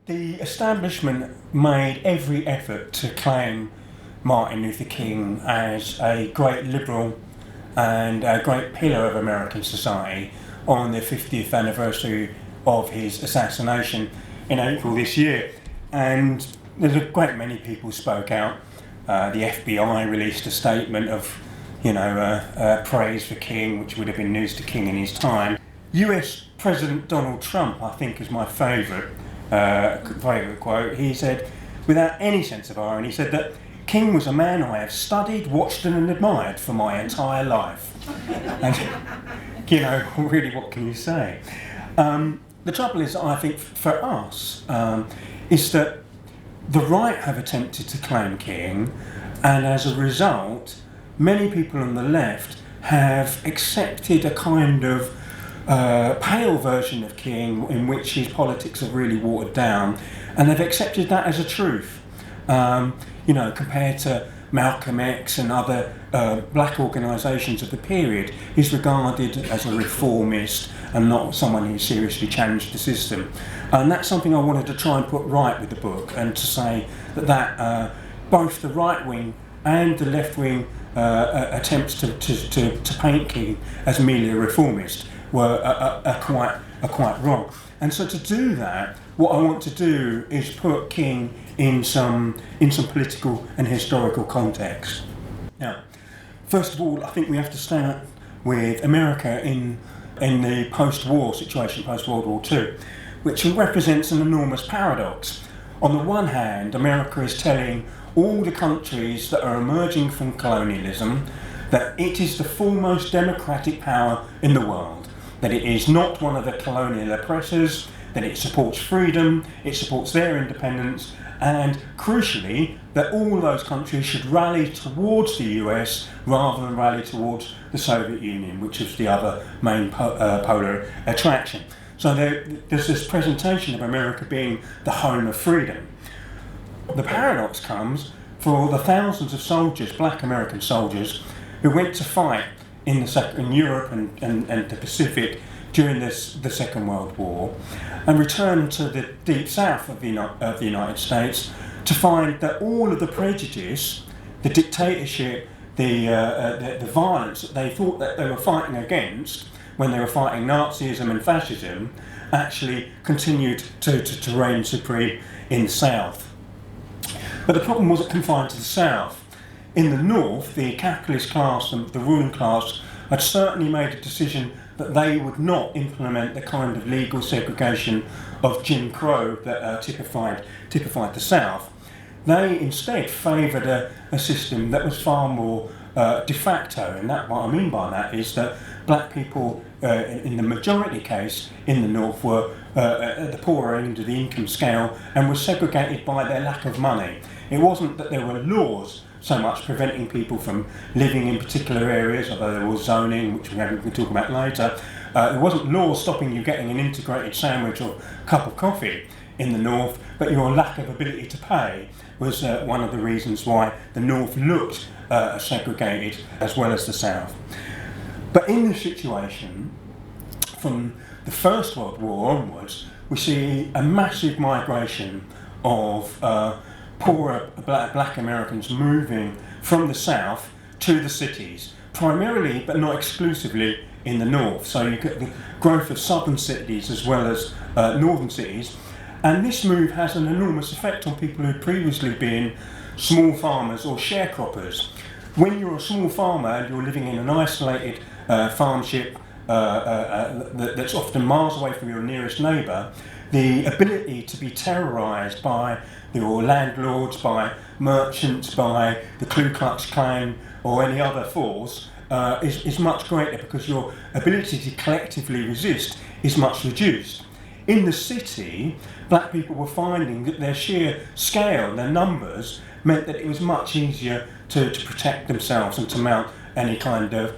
The establishment made every effort to claim Martin Luther King as a great liberal and a great pillar of American society on the 50th anniversary of his assassination in April this year. And there's a great many people spoke out. The FBI released a statement of, praise for King, which would have been news to King in his time. US President Donald Trump, I think, is my favourite quote. He said, without any sense of irony, he said that King was a man I have studied, watched and admired for my entire life. And, really, what can you say? The trouble is, I think, for us, is that the right have attempted to claim King, and as a result, many people on the left have accepted a kind of pale version of King in which his politics have really watered down, and they've accepted that as a truth. Compared to Malcolm X and other black organisations of the period, he's regarded as a reformist and not someone who seriously challenged the system. And that's something I wanted to try and put right with the book, and to say that both the right wing and the left wing attempts to paint King as merely a reformist are quite wrong. And so to do that, what I want to do is put King in some political and historical context. Now, first of all, I think we have to start with America in the post-war situation, post-World War II, which represents an enormous paradox. On the one hand, America is telling all the countries that are emerging from colonialism that it is the foremost democratic power in the world, that it is not one of the colonial oppressors, that it supports freedom, it supports their independence, and crucially, that all those countries should rally towards the US rather than rally towards the Soviet Union, which is the other main polar attraction. So there's this presentation of America being the home of freedom. The paradox comes for all the thousands of soldiers, black American soldiers, who went to fight in Europe and the Pacific during the Second World War, and returned to the deep south of the United States to find that all of the prejudice, the dictatorship, the violence that they thought that they were fighting against when they were fighting Nazism and fascism, actually continued to reign supreme in the South. But the problem wasn't confined to the South. In the North, the capitalist class and the ruling class had certainly made a decision that they would not implement the kind of legal segregation of Jim Crow that typified the South. They instead favoured a system that was far more de facto, and that, what I mean by that is that black people, in the majority case in the North, were at the poorer end of the income scale and were segregated by their lack of money. It wasn't that there were laws so much preventing people from living in particular areas, although there was zoning, which we can talk about later. It wasn't laws stopping you getting an integrated sandwich or cup of coffee in the North, but your lack of ability to pay was one of the reasons why the North looked segregated as well as the South. But in this situation, from the First World War onwards, we see a massive migration of poorer black Americans moving from the South to the cities, primarily but not exclusively in the North. So you get the growth of southern cities as well as northern cities, and this move has an enormous effect on people who had previously been small farmers or sharecroppers. When you're a small farmer and you're living in an isolated farmship that's often miles away from your nearest neighbour, the ability to be terrorised by your landlords, by merchants, by the Ku Klux Klan or any other force is much greater, because your ability to collectively resist is much reduced. In the city, black people were finding that their sheer scale, their numbers, meant that it was much easier to protect themselves and to mount any kind of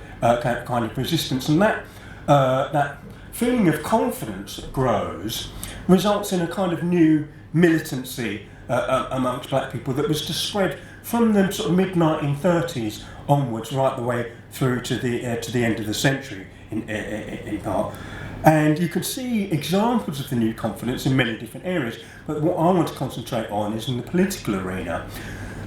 resistance. And that feeling of confidence that grows results in a kind of new militancy amongst black people that was to spread from the sort of mid-1930s onwards, right the way through to the end of the century, in part. And you can see examples of the new confidence in many different areas, but what I want to concentrate on is in the political arena.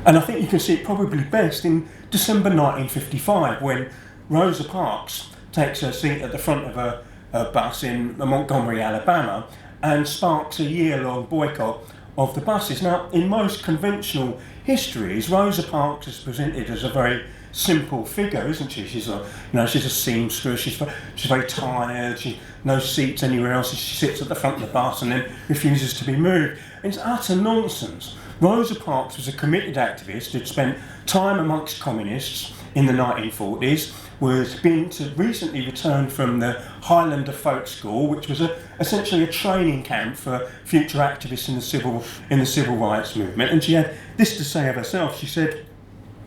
And I think you can see it probably best in December 1955, when Rosa Parks takes her seat at the front of a bus in Montgomery, Alabama, and sparks a year-long boycott of the buses. Now, in most conventional histories, Rosa Parks is presented as a very simple figure, isn't she? She's she's a seamstress. She's very tired. She no seats anywhere else. She sits at the front of the bus and then refuses to be moved. It's utter nonsense. Rosa Parks was a committed activist who'd spent time amongst communists in the 1940s. Was recently returned from the Highlander Folk School, which was essentially a training camp for future activists in the civil rights movement. And she had this to say of herself. She said,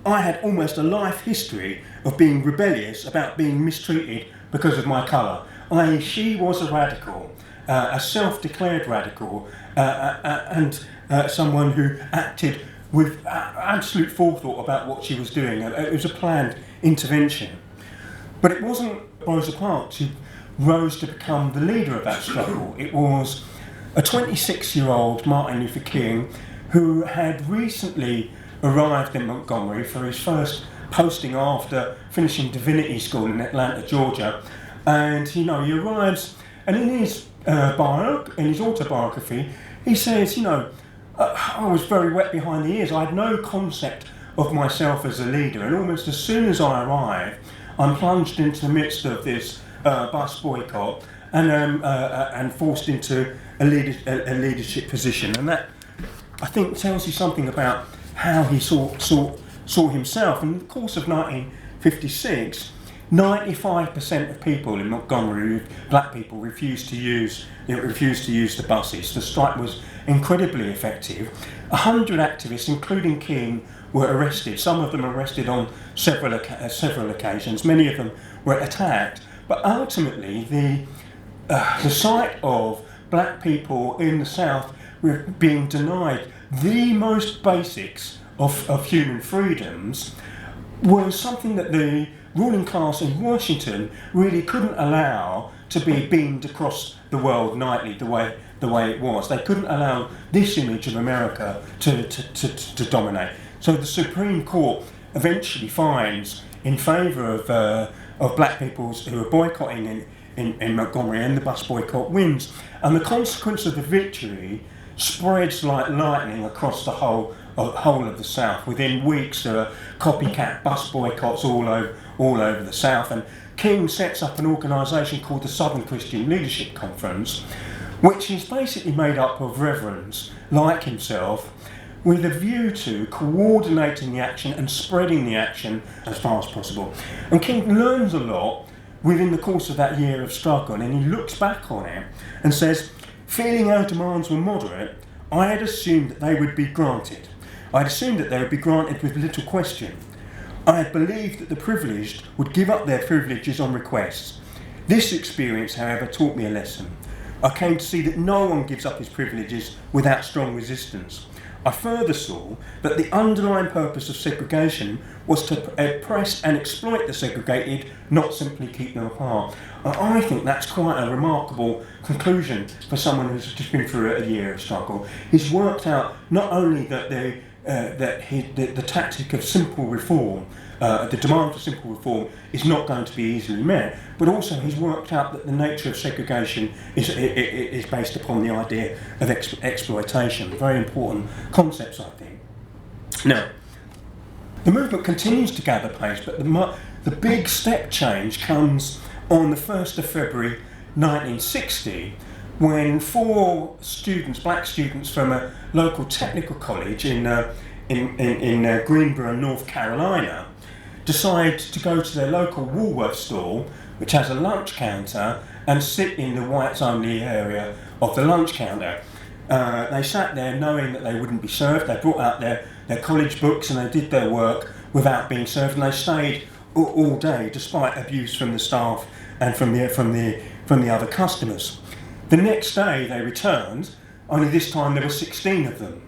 "I had almost a life history of being rebellious about being mistreated because of my colour." She was a radical, a self-declared radical, and someone who acted with absolute forethought about what she was doing. It was a planned intervention. But it wasn't Rosa Parks who rose to become the leader of that struggle. It was a 26-year-old Martin Luther King who had recently arrived in Montgomery for his first posting after finishing divinity school in Atlanta, Georgia. And he arrives, and in his autobiography, he says, I was very wet behind the ears. I had no concept of myself as a leader, and almost as soon as I arrived, I'm plunged into the midst of this bus boycott and forced into a leadership position. And that, I think, tells you something about how he saw himself. In the course of 1956, 95% of people in Montgomery, black people, refused to use the buses. The strike was incredibly effective. 100 activists, including King, were arrested. Some of them arrested on several occasions. Many of them were attacked. But ultimately, the sight of black people in the South being denied the most basics of human freedoms was something that the ruling class in Washington really couldn't allow to be beamed across the world nightly the way it was. They couldn't allow this image of America to dominate. So the Supreme Court eventually finds in favour of black people who are boycotting in Montgomery, and the bus boycott wins. And the consequence of the victory spreads like lightning across the whole of the South. Within weeks, there are copycat bus boycotts all over the South, and King sets up an organisation called the Southern Christian Leadership Conference, which is basically made up of reverends like himself, with a view to coordinating the action and spreading the action as far as possible. And King learns a lot within the course of that year of struggle, and he looks back on it and says, "Feeling our demands were moderate, I had assumed that they would be granted. I had assumed that they would be granted with little question. I had believed that the privileged would give up their privileges on request. This experience, however, taught me a lesson. I came to see that no one gives up his privileges without strong resistance. I further saw that the underlying purpose of segregation was to oppress and exploit the segregated, not simply keep them apart." I think that's quite a remarkable conclusion for someone who's just been through a year of struggle. He's worked out not only that the tactic of simple reform, the demand for simple reform, is not going to be easily met, but also he's worked out that the nature of segregation is based upon the idea of exploitation. Very important concepts, I think. Now, the movement continues to gather pace, but the big step change comes on the 1st of February 1960, when 4 students, black students from a local technical college in Greenboro, North Carolina, decide to go to their local Woolworth store, which has a lunch counter, and sit in the whites-only area of the lunch counter. They sat there knowing that they wouldn't be served. They brought out their college books and they did their work without being served, and they stayed all day despite abuse from the staff and from the other customers. The next day they returned, only this time there were 16 of them.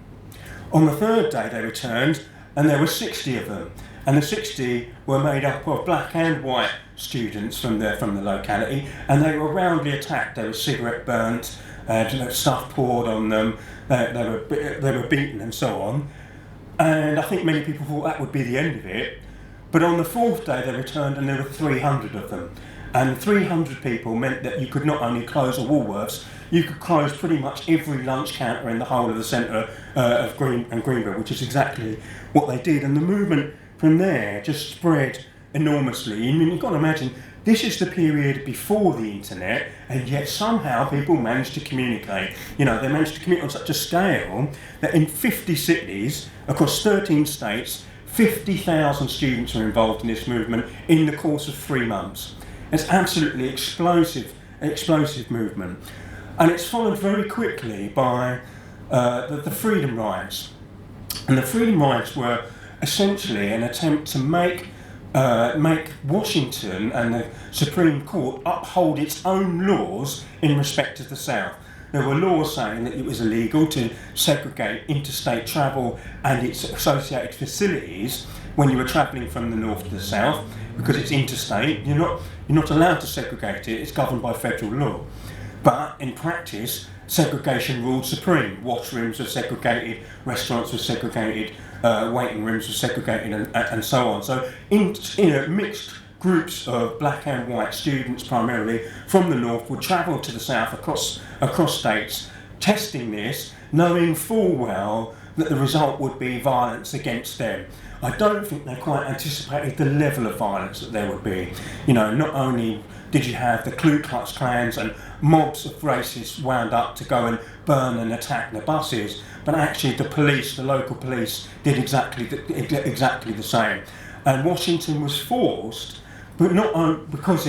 On the third day they returned and there were 60 of them. and the 60 were made up of black and white students from the locality, and they were roundly attacked. They were cigarette burnt, stuff poured on them, they were beaten and so on. And I think many people thought that would be the end of it. But on the fourth day they returned and there were 300 of them. And 300 people meant that you could not only close a Woolworths, you could close pretty much every lunch counter in the whole of the centre of Greenville, which is exactly what they did. And the movement from there just spread enormously. I mean, you've got to imagine, this is the period before the internet, and yet somehow people managed to communicate. You know, they managed to communicate on such a scale that in 50 cities, across 13 states, 50,000 students were involved in this movement in the course of 3 months. It's absolutely explosive movement. And it's followed very quickly by the Freedom Rides. And the Freedom Rides were essentially an attempt to make Washington and the Supreme Court uphold its own laws in respect of the South. There were laws saying that it was illegal to segregate interstate travel and its associated facilities when you were travelling from the north to the south, because it's interstate. You're not allowed to segregate it. It's governed by federal law. But in practice, segregation ruled supreme. Washrooms were segregated, restaurants were segregated, waiting rooms were segregated, and so on. So in mixed groups of black and white students primarily from the north would travel to the south across states, testing this, knowing full well that the result would be violence against them. I don't think they quite anticipated the level of violence that there would be. You know, not only did you have the Ku Klux Klans and mobs of racists wound up to go and burn and attack the buses, but actually the local police did exactly the same. And Washington was forced, but not because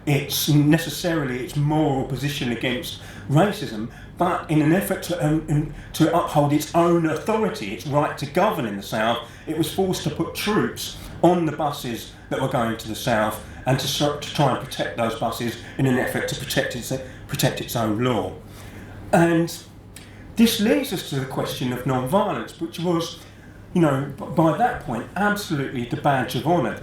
it's necessarily its moral position against racism, but in an effort to uphold its own authority, its right to govern in the South, it was forced to put troops on the buses that were going to the South and to try and protect those buses in an effort to protect its own law. And this leads us to the question of non-violence, which was, you know, by that point, absolutely the badge of honour,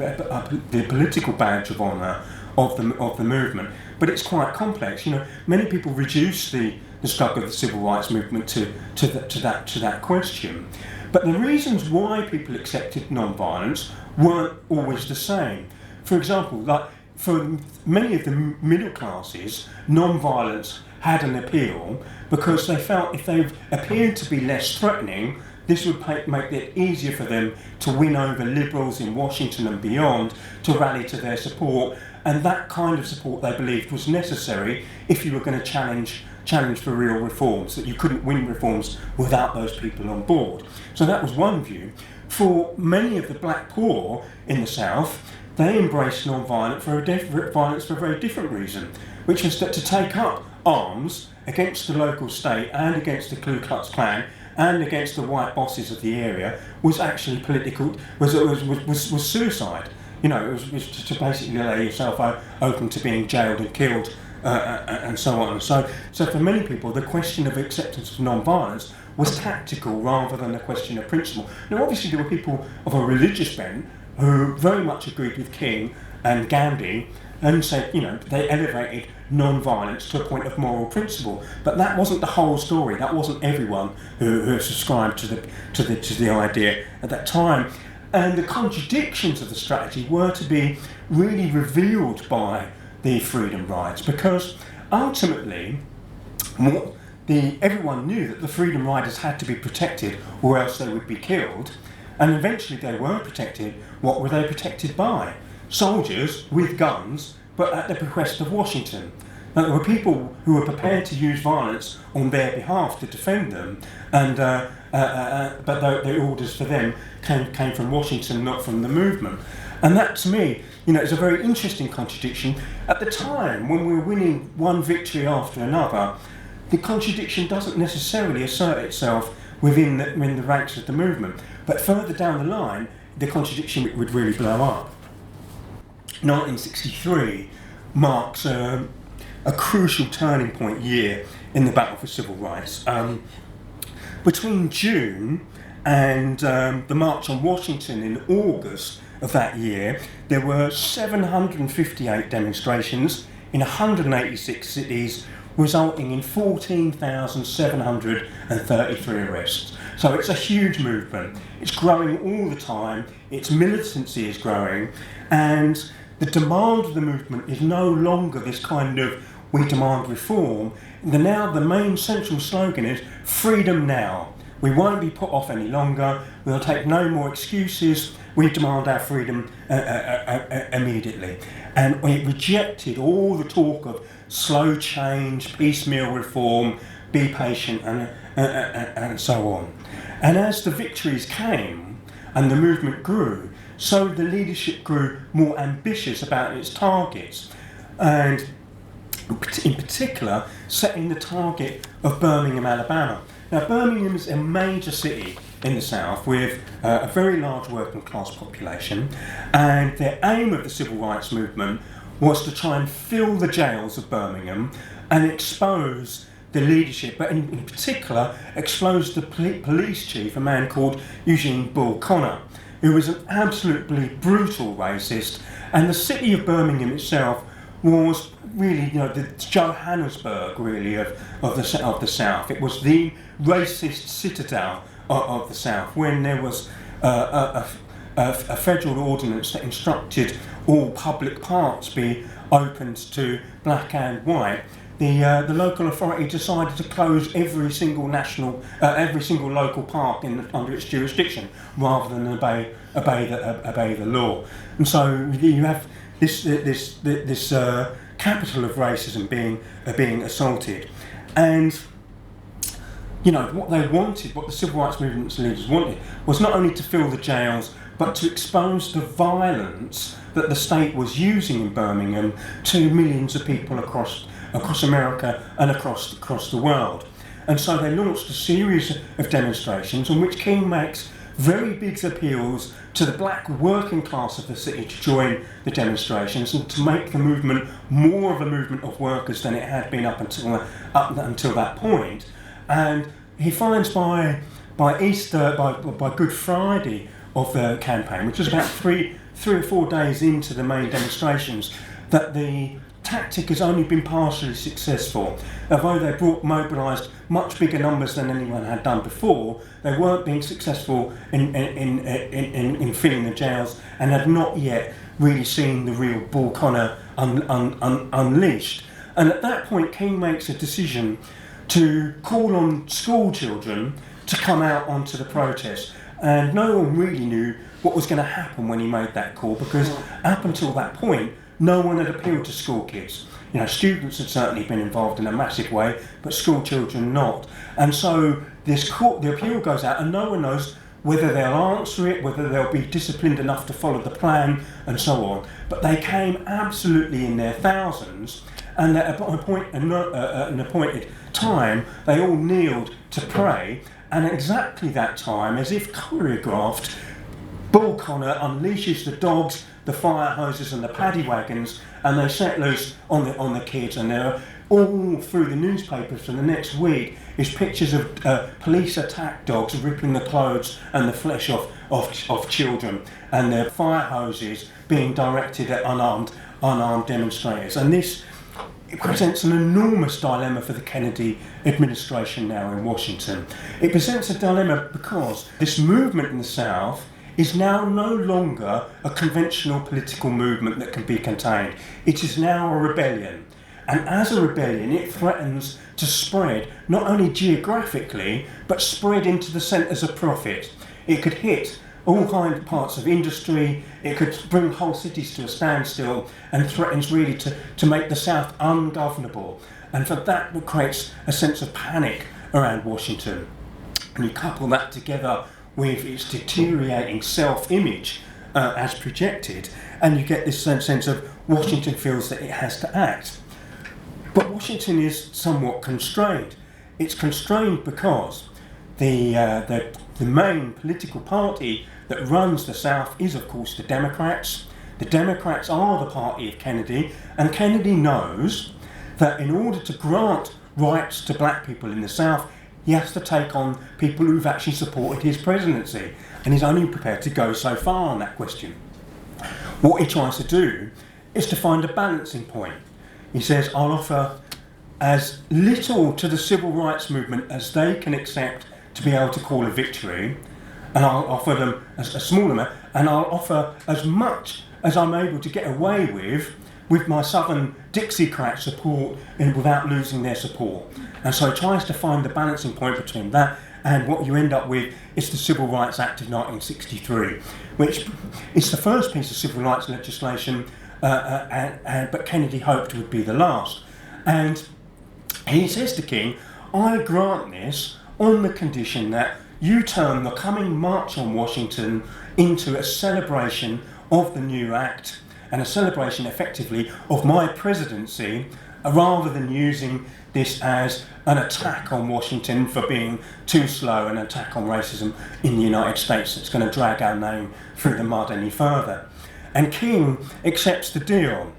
the political badge of honour of the movement. But it's quite complex. You know, many people reduce the struggle of the civil rights movement to that question. But the reasons why people accepted non-violence weren't always the same. For example, like for many of the middle classes, non-violence had an appeal because they felt if they appeared to be less threatening, this would make it easier for them to win over liberals in Washington and beyond to rally to their support, and that kind of support they believed was necessary if you were going to challenge for real reforms, that you couldn't win reforms without those people on board. So that was one view. For many of the black poor in the South, they embraced non-violence for a very different reason, which was that to take up arms against the local state and against the Ku Klux Klan and against the white bosses of the area was actually was suicide. You know, it was to basically lay yourself open to being jailed and killed and so on. So for many people, the question of acceptance of non-violence was tactical rather than a question of principle. Now, obviously, there were people of a religious bent who very much agreed with King and Gandhi and said, you know, they elevated non-violence to a point of moral principle. But that wasn't the whole story. That wasn't everyone who subscribed to the idea at that time. And the contradictions of the strategy were to be really revealed by the Freedom Rides, because ultimately, everyone knew that the Freedom Riders had to be protected, or else they would be killed. And eventually, they were protected. What were they protected by? Soldiers with guns, but at the behest of Washington. Now, there were people who were prepared to use violence on their behalf to defend them, and but the orders for them came from Washington, not from the movement. And that, to me, you know, is a very interesting contradiction. At the time, when we were winning one victory after another, the contradiction doesn't necessarily assert itself within the ranks of the movement. But further down the line, the contradiction would really blow up. 1963 marks a crucial turning point year in the battle for civil rights. Between June and the March on Washington in August of that year, there were 758 demonstrations in 186 cities, resulting in 14,733 arrests. So it's a huge movement. It's growing all the time, its militancy is growing, and the demand of the movement is no longer this kind of "we demand reform." Now the main central slogan is "freedom now." We won't be put off any longer, we'll take no more excuses, we demand our freedom immediately. And it rejected all the talk of slow change, piecemeal reform, be patient, and so on. And as the victories came and the movement grew, so the leadership grew more ambitious about its targets, and in particular setting the target of Birmingham, Alabama. Now, Birmingham is a major city in the south with a very large working class population, and the aim of the civil rights movement was to try and fill the jails of Birmingham and expose the leadership, but in particular expose the police chief, a man called Eugene Bull Connor, who was an absolutely brutal racist. And the city of Birmingham itself was really, the Johannesburg, really, of the South. It was the racist citadel of the South, when there was a federal ordinance that instructed all public parks be opened to black and white. The local authority decided to close every single local park under its jurisdiction, rather than obey the law. And so you have this capital of racism being assaulted, and what they wanted, what the civil rights movement's leaders wanted, was not only to fill the jails, but to expose the violence that the state was using in Birmingham to millions of people across America and across the world. And so they launched a series of demonstrations in which King makes very big appeals to the black working class of the city to join the demonstrations and to make the movement more of a movement of workers than it had been up until that point. And he finds by Easter, by Good Friday of the campaign, which was about three or 4 days into the main demonstrations, that the tactic has only been partially successful. Although they mobilised much bigger numbers than anyone had done before, they weren't being successful in filling the jails, and had not yet really seen the real Bull Connor unleashed. And at that point, King makes a decision to call on school children to come out onto the protest. And no one really knew what was going to happen when he made that call, because up until that point, no one had appealed to school kids. Students had certainly been involved in a massive way, but school children not. And so the appeal goes out, and no one knows whether they'll answer it, whether they'll be disciplined enough to follow the plan, and so on. But they came absolutely in their thousands, and at an appointed time, they all kneeled to pray. And at exactly that time, as if choreographed, Bull Connor unleashes the dogs, the fire hoses and the paddy wagons, and they set loose on the kids. And they're all through the newspapers for the next week is pictures of police attack dogs ripping the clothes and the flesh off children, and their fire hoses being directed at unarmed demonstrators. And this presents an enormous dilemma for the Kennedy administration now in Washington. It presents a dilemma because this movement in the South is now no longer a conventional political movement that can be contained. It is now a rebellion. And as a rebellion, it threatens to spread not only geographically, but spread into the centres of profit. It could hit all kinds of parts of industry, it could bring whole cities to a standstill, and threatens really to make the South ungovernable. And for that, it creates a sense of panic around Washington. And you couple that together with its deteriorating self-image as projected, and you get this sense of Washington feels that it has to act. But Washington is somewhat constrained. It's constrained because the main political party that runs the South is, of course, the Democrats. The Democrats are the party of Kennedy, and Kennedy knows that in order to grant rights to black people in the South, he has to take on people who've actually supported his presidency, and he's only prepared to go so far on that question. what he tries to do is to find a balancing point. He says, I'll offer as little to the civil rights movement as they can accept to be able to call a victory, and I'll offer them a small amount, and I'll offer as much as I'm able to get away with my Southern Dixiecrat support and without losing their support. And so he tries to find the balancing point between that, and what you end up with is the Civil Rights Act of 1963, which is the first piece of civil rights legislation, but Kennedy hoped would be the last. And he says to King, I grant this on the condition that you turn the coming March on Washington into a celebration of the new act and a celebration effectively of my presidency, rather than using this as an attack on Washington for being too slow, an attack on racism in the United States that's going to drag our name through the mud any further. And King accepts the deal,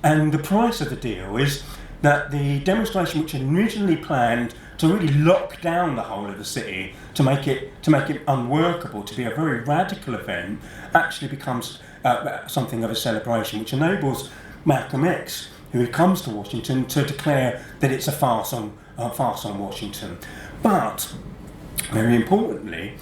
and the price of the deal is that the demonstration, which had originally planned to really lock down the whole of the city, to make it unworkable, to be a very radical event, actually becomes something of a celebration, which enables Malcolm X, who comes to Washington, to declare that it's a farce on Washington. But very importantly,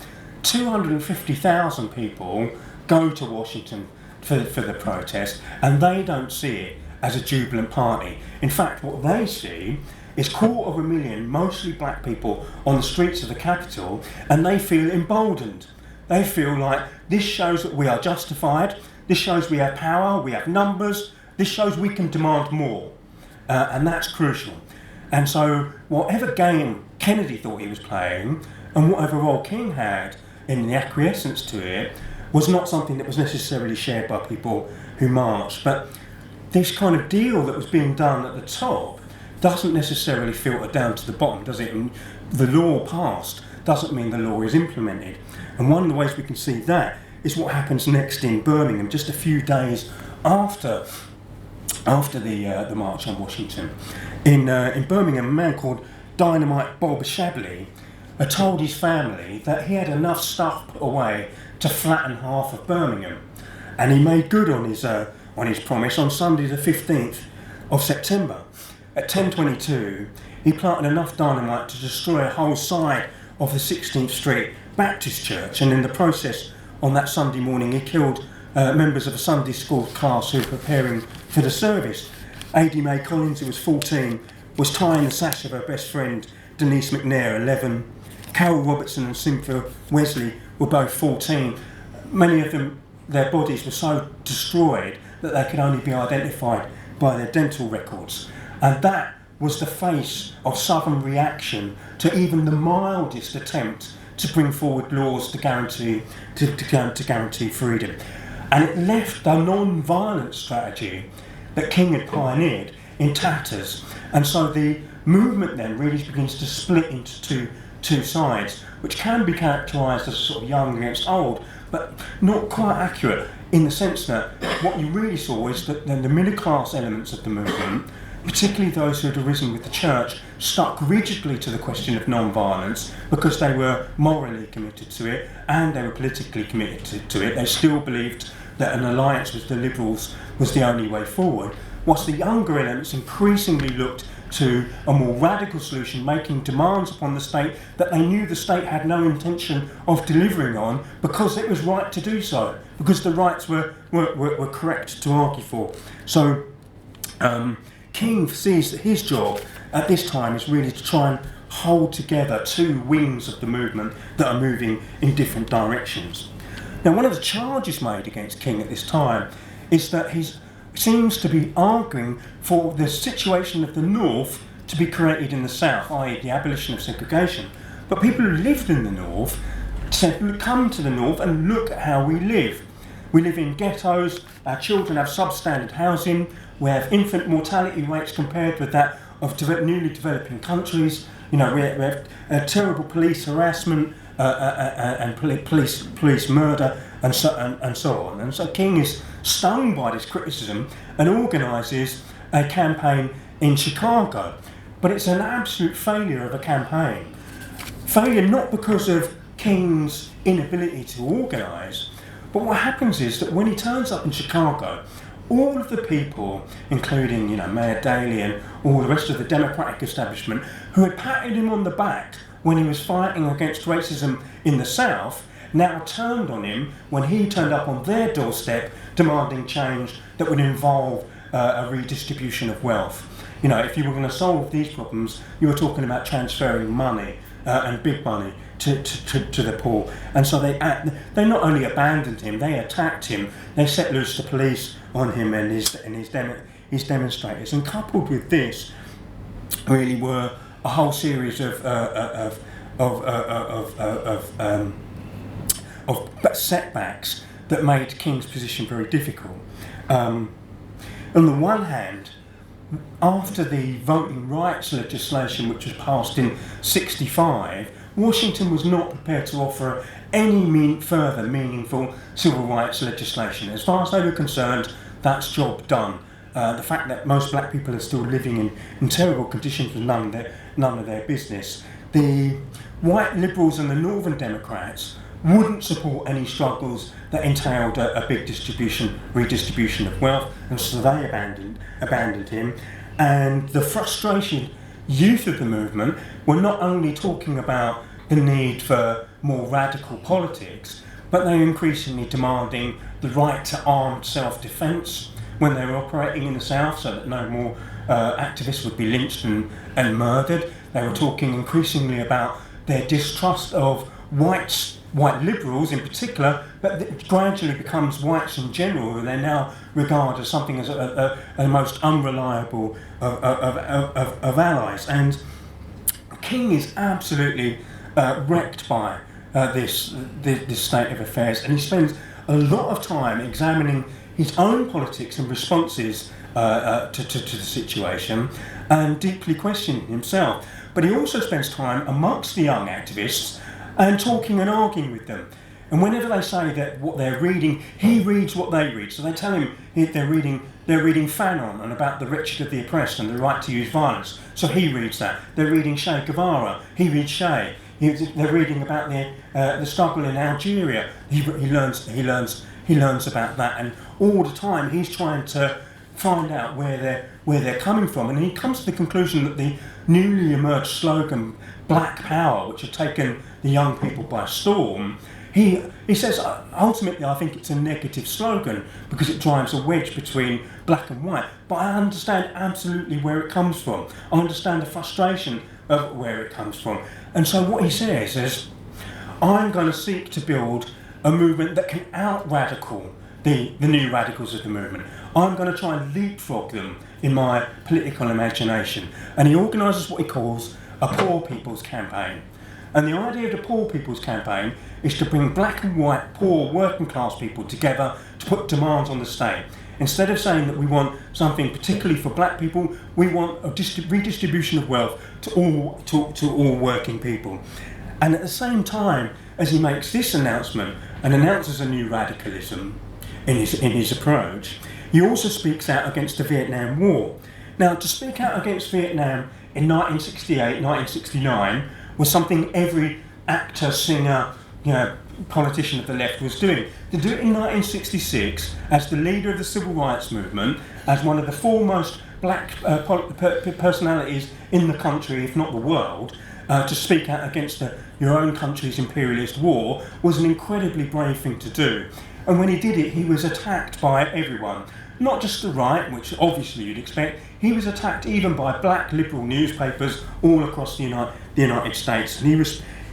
250,000 people go to Washington for the protest, and they don't see it as a jubilant party. In fact, what they see is 250,000, mostly black people, on the streets of the capital, and they feel emboldened. They feel like this shows that we are justified, this shows we have power, we have numbers, this shows we can demand more, and that's crucial. And so whatever game Kennedy thought he was playing, and whatever role King had in the acquiescence to it, was not something that was necessarily shared by people who marched. But this kind of deal that was being done at the top doesn't necessarily filter down to the bottom, does it? And the law passed doesn't mean the law is implemented. And one of the ways we can see that is what happens next in Birmingham, just a few days after the March on Washington. In Birmingham, a man called Dynamite Bob Shabley had told his family that he had enough stuff put away to flatten half of Birmingham, and he made good on his promise. On Sunday the 15th of September at 10:22, he planted enough dynamite to destroy a whole side of the 16th Street Baptist Church, and in the process on that Sunday morning he killed members of a Sunday school class who were preparing for the service. Adie Mae Collins, who was 14, was tying the sash of her best friend Denise McNair, 11. Carol Robertson and Cynthia Wesley were both 14. Many of them, their bodies were so destroyed that they could only be identified by their dental records. And that was the face of Southern reaction to even the mildest attempt to bring forward laws to guarantee freedom. And it left the non-violent strategy that King had pioneered in tatters. And so the movement then really begins to split into two sides, which can be characterised as sort of young against old, but not quite accurate, in the sense that what you really saw is that the middle class elements of the movement, particularly those who had arisen with the church, stuck rigidly to the question of non-violence because they were morally committed to it and they were politically committed to it. They still believed that an alliance with the Liberals was the only way forward, whilst the younger elements increasingly looked to a more radical solution, making demands upon the state that they knew the state had no intention of delivering on, because it was right to do so, because the rights were correct to argue for. So King sees that his job at this time is really to try and hold together two wings of the movement that are moving in different directions. Now, one of the charges made against King at this time is that he seems to be arguing for the situation of the North to be created in the South, i.e. the abolition of segregation. But people who lived in the North said, come to the North and look at how we live. We live in ghettos, our children have substandard housing, we have infant mortality rates compared with that of newly developing countries. You know, we have terrible police harassment and police murder and so on. And so King is stung by this criticism and organises a campaign in Chicago. But it's an absolute failure of a campaign. Failure not because of King's inability to organise, But what happens is that when he turns up in Chicago, all of the people, including Mayor Daley and all the rest of the Democratic establishment, who had patted him on the back when he was fighting against racism in the South, now turned on him when he turned up on their doorstep demanding change that would involve a redistribution of wealth. If you were going to solve these problems, you were talking about transferring money and big money to the poor. And so they not only abandoned him, they attacked him. They set loose the police on him and his demonstrators. And coupled with this, really were a whole series of setbacks that made King's position very difficult. On the one hand, after the voting rights legislation, which was passed in '65, Washington was not prepared to offer any further meaningful civil rights legislation. As far as they were concerned, that's job done. The fact that most black people are still living in terrible conditions was none of their business. The white liberals and the Northern Democrats wouldn't support any struggles that entailed a big redistribution of wealth, and so they abandoned him. And the frustrated youth of the movement were not only talking about the need for more radical politics, but they were increasingly demanding the right to armed self-defence when they were operating in the South, so that no more activists would be lynched and murdered. They were talking increasingly about their distrust of white liberals in particular, but it gradually becomes whites in general, who they now regard as something as the most unreliable of allies. And King is absolutely wrecked by this state of affairs, and he spends a lot of time examining his own politics and responses to the situation, and deeply questioning himself. But he also spends time amongst the young activists and talking and arguing with them. And whenever they say that what they're reading, he reads what they read. So they tell him they're reading Fanon and about the wretched of the oppressed and the right to use violence. So he reads that. They're reading Che Guevara. He reads Che. They're reading about the struggle in Algeria. He learns about that, and all the time he's trying to find out where they're coming from. And he comes to the conclusion that the newly emerged slogan "Black Power," which had taken the young people by storm, he says, ultimately I think it's a negative slogan because it drives a wedge between black and white, but I understand absolutely where it comes from. I understand the frustration of where it comes from. And so what he says is, I'm going to seek to build a movement that can out-radical the new radicals of the movement. I'm going to try and leapfrog them in my political imagination. And he organises what he calls a poor people's campaign. And the idea of the poor people's campaign is to bring black and white, poor, working class people together to put demands on the state. Instead of saying that we want something particularly for black people, we want a redistribution of wealth to all working people. And at the same time as he makes this announcement and announces a new radicalism in his approach, he also speaks out against the Vietnam War. Now, to speak out against Vietnam in 1968, 1969 was something every actor, singer, politician of the left was doing. To do it in 1966 as the leader of the civil rights movement, as one of the foremost black personalities in the country, if not the world, to speak out against your own country's imperialist war was an incredibly brave thing to do. And when he did it, he was attacked by everyone. Not just the right, which obviously you'd expect, he was attacked even by black liberal newspapers all across the United States. And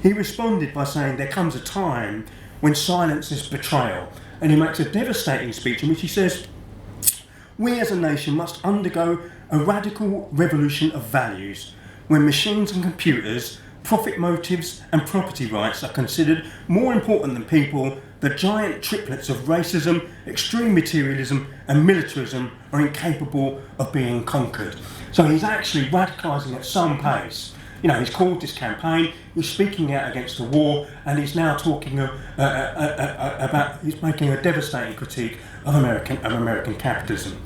he responded by saying there comes a time when silence is betrayal. And he makes a devastating speech in which he says, "We as a nation must undergo a radical revolution of values when machines and computers, profit motives and property rights are considered more important than people. The giant triplets of racism, extreme materialism and militarism are incapable of being conquered." So he's actually radicalising at some pace. He's called this campaign, he's speaking out against the war, and he's now talking he's making a devastating critique of American capitalism.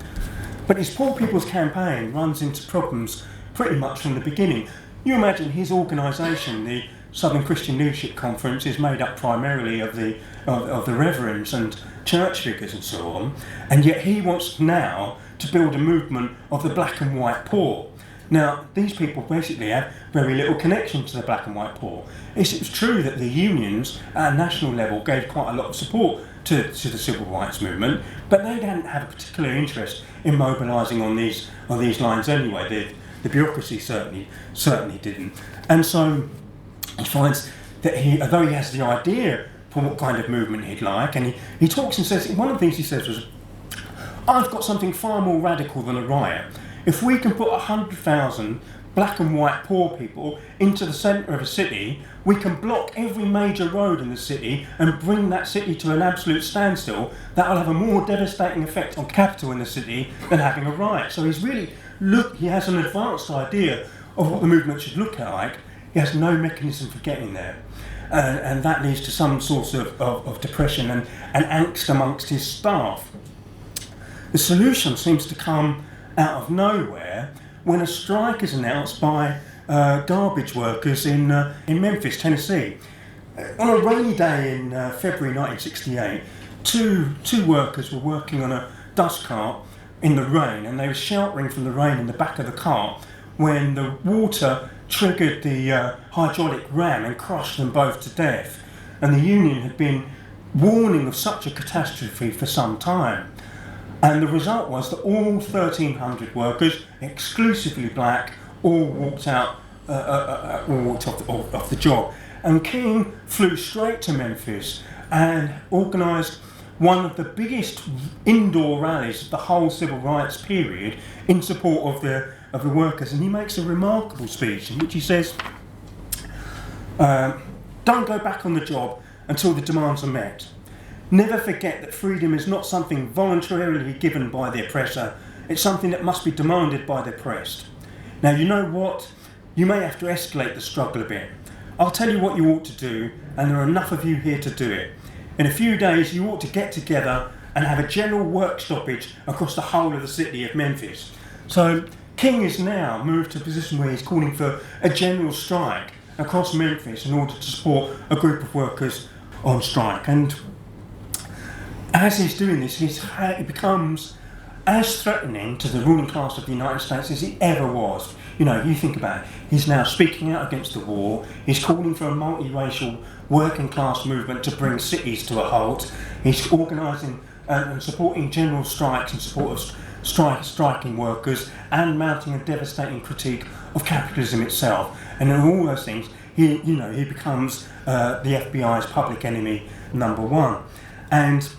But his Poor People's Campaign runs into problems pretty much from the beginning. You imagine his organisation, Southern Christian Leadership Conference is made up primarily of the reverends and church figures and so on, and yet he wants now to build a movement of the black and white poor. Now, these people basically have very little connection to the black and white poor. It's true that the unions at a national level gave quite a lot of support to the civil rights movement, but they didn't have a particular interest in mobilising on these lines anyway. The bureaucracy certainly didn't. And so he finds that although he has the idea for what kind of movement he'd like, and he talks and says, one of the things he says was, I've got something far more radical than a riot. If we can put 100,000 black and white poor people into the centre of a city, we can block every major road in the city and bring that city to an absolute standstill. That will have a more devastating effect on capital in the city than having a riot. So he has an advanced idea of what the movement should look like. He has no mechanism for getting there. And that leads to some source of depression and angst amongst his staff. The solution seems to come out of nowhere when a strike is announced by garbage workers in Memphis, Tennessee. On a rainy day in February 1968, two workers were working on a dust cart in the rain, and they were sheltering from the rain in the back of the cart when the water triggered the hydraulic ram and crushed them both to death. And the union had been warning of such a catastrophe for some time. And the result was that all 1,300 workers, exclusively black, all walked off the job. And King flew straight to Memphis and organised one of the biggest indoor rallies of the whole civil rights period in support of the workers. And he makes a remarkable speech in which he says, don't go back on the job until the demands are met. Never forget that freedom is not something voluntarily given by the oppressor, it's something that must be demanded by the oppressed. Now, you know what? You may have to escalate the struggle a bit. I'll tell you what you ought to do, and there are enough of you here to do it. In a few days, you ought to get together and have a general work stoppage across the whole of the city of Memphis. So, King is now moved to a position where he's calling for a general strike across Memphis in order to support a group of workers on strike. And as he's doing this, he becomes as threatening to the ruling class of the United States as he ever was. You know, you think about it, he's now speaking out against the war, he's calling for a multiracial working class movement to bring cities to a halt, he's organising and supporting general strikes in support of striking workers, and mounting a devastating critique of capitalism itself. And in all those things, he becomes the FBI's public enemy number one. And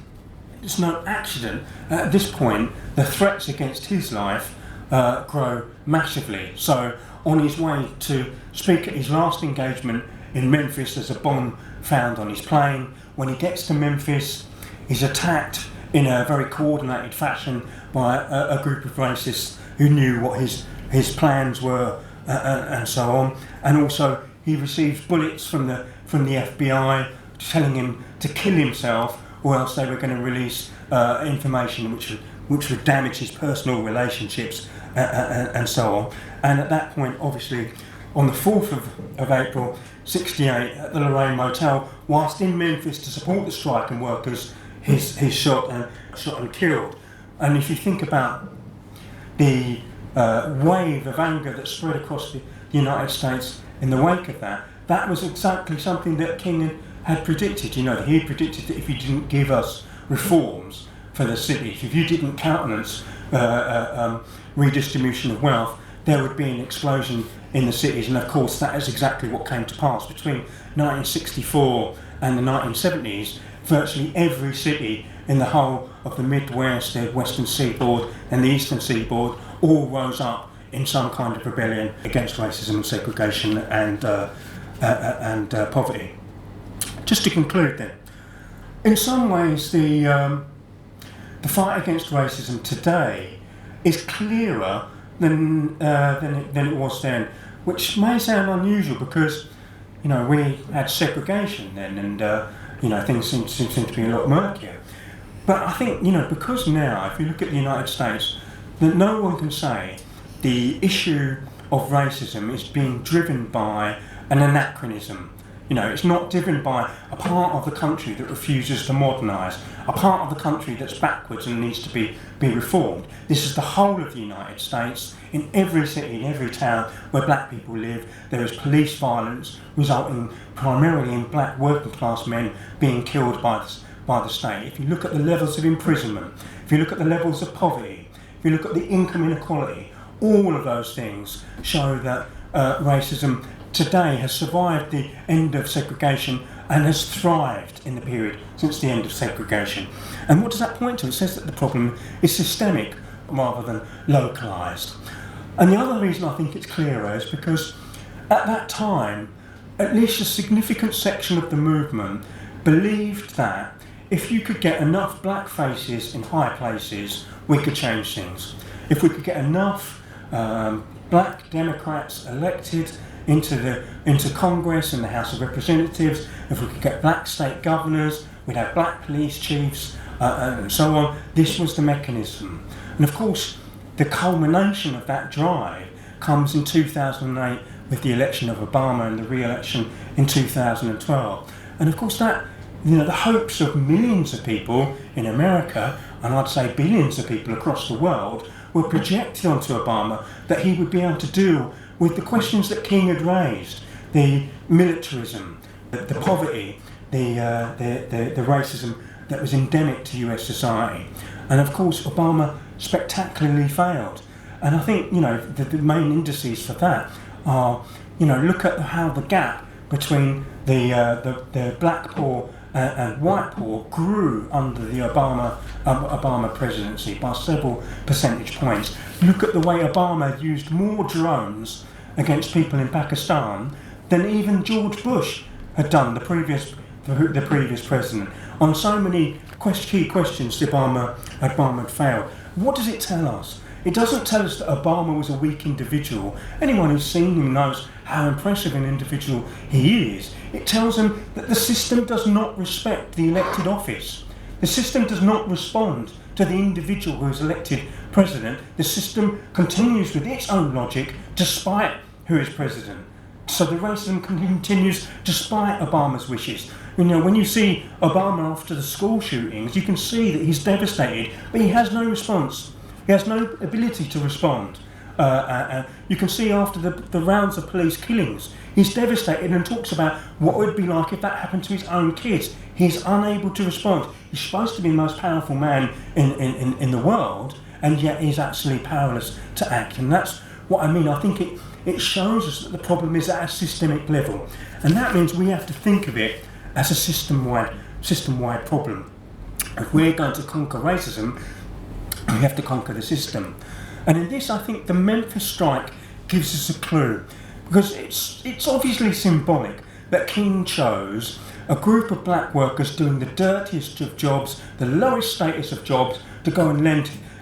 it's no accident, at this point, the threats against his life grow massively. So, on his way to speak at his last engagement in Memphis, there's a bomb found on his plane. When he gets to Memphis, he's attacked in a very coordinated fashion by a group of racists who knew what his plans were and so on. And also, he receives bullets from the FBI telling him to kill himself, or else they were going to release information which would damage his personal relationships and so on. And at that point, obviously, on the 4th of April, 68, at the Lorraine Motel, whilst in Memphis to support the striking workers, he's shot and killed. And if you think about the wave of anger that spread across the United States in the wake of that, that was exactly something that King had predicted. You know, he had predicted that if you didn't give us reforms for the cities, if you didn't countenance redistribution of wealth, there would be an explosion in the cities. And of course, that is exactly what came to pass. Between 1964 and the 1970s, virtually every city in the whole of the Midwest, the Western Seaboard and the Eastern Seaboard all rose up in some kind of rebellion against racism and segregation and poverty. Just to conclude then, in some ways the fight against racism today is clearer than it was then, which may sound unusual because, you know, we had segregation then, and things seem to be a lot murkier. But I think, because now, if you look at the United States, that no one can say the issue of racism is being driven by an anachronism, It's not driven by a part of the country that refuses to modernise, a part of the country that's backwards and needs to be reformed. This is the whole of the United States. In every city, in every town where black people live, there is police violence resulting primarily in black working class men being killed by the state. If you look at the levels of imprisonment, if you look at the levels of poverty, if you look at the income inequality, all of those things show that racism today has survived the end of segregation and has thrived in the period since the end of segregation. And what does that point to? It says that the problem is systemic rather than localised. And the other reason I think it's clearer is because at that time, at least a significant section of the movement believed that if you could get enough black faces in high places, we could change things. If we could get enough black Democrats elected into Congress and the House of Representatives, if we could get black state governors, we'd have black police chiefs, and so on. This was the mechanism. And of course, the culmination of that drive comes in 2008 with the election of Obama and the re-election in 2012. And of course that, the hopes of millions of people in America, and I'd say billions of people across the world, were projected onto Obama that he would be able to deal with the questions that King had raised, the militarism, the poverty, the racism that was endemic to US society. And of course Obama spectacularly failed. And I think, the main indices for that are, look at how the gap between the black poor and white poor grew under the Obama presidency by several percentage points. Look at the way Obama used more drones against people in Pakistan than even George Bush had done, the previous president. On so many key questions, Obama had failed. What does it tell us? It doesn't tell us that Obama was a weak individual. Anyone who's seen him knows how impressive an individual he is. It tells him that the system does not respect the elected office. The system does not respond to the individual who is elected president. The system continues with its own logic despite who is president. So the racism continues despite Obama's wishes. When you see Obama after the school shootings, you can see that he's devastated, but he has no response. He has no ability to respond. You can see after the rounds of police killings, he's devastated and talks about what it would be like if that happened to his own kids. He's unable to respond. He's supposed to be the most powerful man in the world, and yet he's absolutely powerless to act. And that's what I mean. I think it shows us that the problem is at a systemic level. And that means we have to think of it as a system-wide problem. If we're going to conquer racism, we have to conquer the system. And in this, I think the Memphis strike gives us a clue, because it's obviously symbolic that King chose a group of black workers doing the dirtiest of jobs, the lowest status of jobs, to go and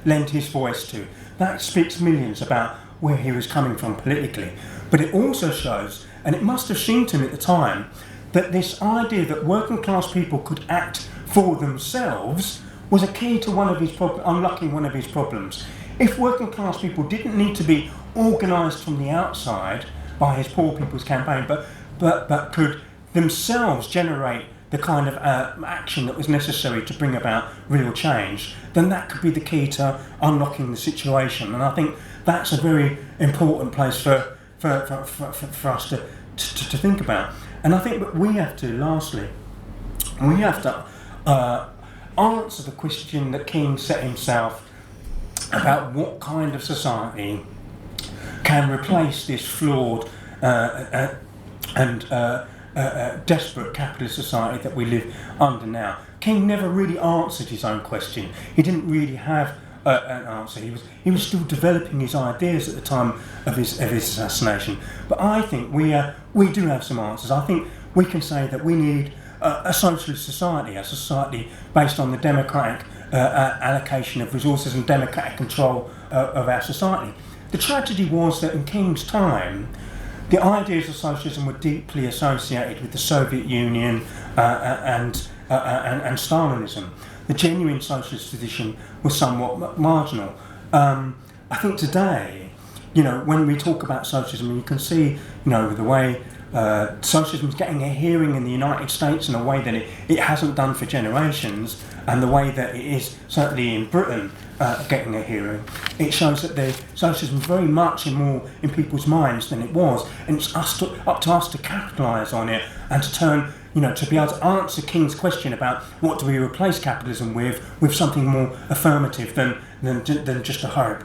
lend his voice to. That speaks millions about where he was coming from politically. But it also shows, and it must have seemed to him at the time, that this idea that working class people could act for themselves was a key to unlocking one of his problems. If working class people didn't need to be organised from the outside by his Poor People's Campaign, but could themselves generate the kind of action that was necessary to bring about real change, then that could be the key to unlocking the situation. And I think that's a very important place for us to think about. And I think that we have to, lastly, answer the question that King set himself about what kind of society can replace this flawed and desperate capitalist society that we live under now. King never really answered his own question. He didn't really have an answer. He was still developing his ideas at the time of his assassination. But I think we do have some answers. I think we can say that we need a socialist society, a society based on the democratic allocation of resources and democratic control of our society. The tragedy was that in King's time, the ideas of socialism were deeply associated with the Soviet Union and Stalinism. The genuine socialist tradition was somewhat marginal. I think today, when we talk about socialism, you can see, the way socialism is getting a hearing in the United States in a way that it hasn't done for generations, and the way that it is certainly in Britain getting a hearing. It shows that the socialism is very much more in people's minds than it was, and it's up to us to capitalise on it and to turn, to be able to answer King's question about what do we replace capitalism with something more affirmative than just a hope.